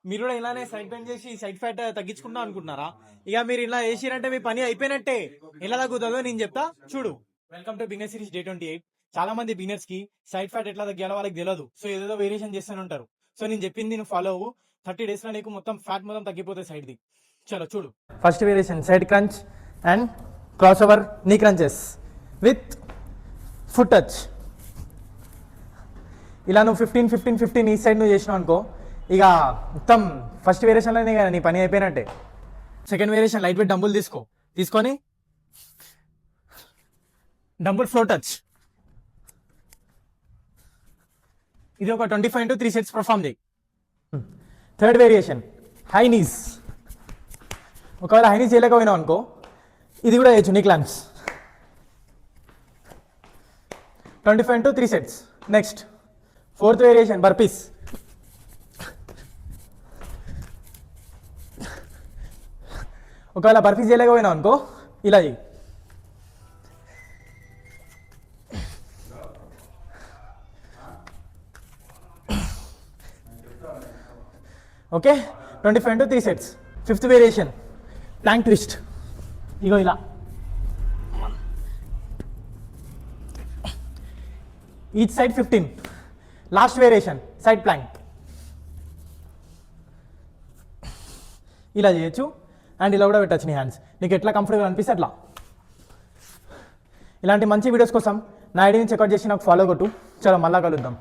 మీరు కూడా ఇలానే సైడ్ బెండ్ చేసి సైడ్ ఫ్యాట్ తగ్గించుకుందాం అనుకుంటున్నారా? ఇక మీరు ఇలా చేసిరంటే మీ పని అయిపోయినట్టే. ఎలా తగ్గుతుందో నేను చెప్తా చూడు. Welcome to beginner series day 28. చాలా మంది బిగినర్స్ కి సైడ్ ఫ్యాట్ ఎట్లా తగ్గాలో వాళ్ళకి తెలియదు. సో ఏదో వేరియేషన్ చేస్తూనే ఉంటారు. సో నేను చెప్పింది నేను ఫాలో అవ్వు. 30 days లో నీకు మొత్తం ఫ్యాట్ మొత్తం తగ్గిపోతుంది సైడ్ ది. చలో చూడు. First variation side crunch and cross over నీ క్రంచెస్ విత్ ఫుట్ టచ్. ఇలా నువ్వు 15 ఈ సైడ్ నువ్వు చేసినావు అనుకో, ఇక మొత్తం ఫస్ట్ వేరియేషన్లోనే నీ పని అయిపోయినట్టే. Second variation light weight dumbbell తీసుకొని డంబుల్ ఫ్లో టచ్. ఇది ఒక 25 to 3 sets పర్ఫామ్ చేయి. Third variation high knees. ఒకవేళ హై నీస్ చేయలేకపోయినావు అనుకో, ఇది కూడా చేయొచ్చు నీ clamps. 25 to 3 sets. Next fourth variation burpees. ఒకవేళ బర్పీస్ చేయలేకపోయినావు అనుకో, ఇలా చేయి. Okay, 25 to 3 sets. Fifth variation plank twist. ఇగో ఇలా each side 15. Last variation side plank. ఇలా చేయొచ్చు అండ్ ఇలా కూడా పెట్టచ్చు నీ హ్యాండ్స్. నీకు ఎట్లా కంఫర్టబుల్ అనిపిస్తే అట్లా. ఇలాంటి మంచి వీడియోస్ కోసం నా ఐడిని చెక్అవుట్ చేసి నాకు ఫాలో కొట్టు. చలో మళ్ళా కలుద్దాం.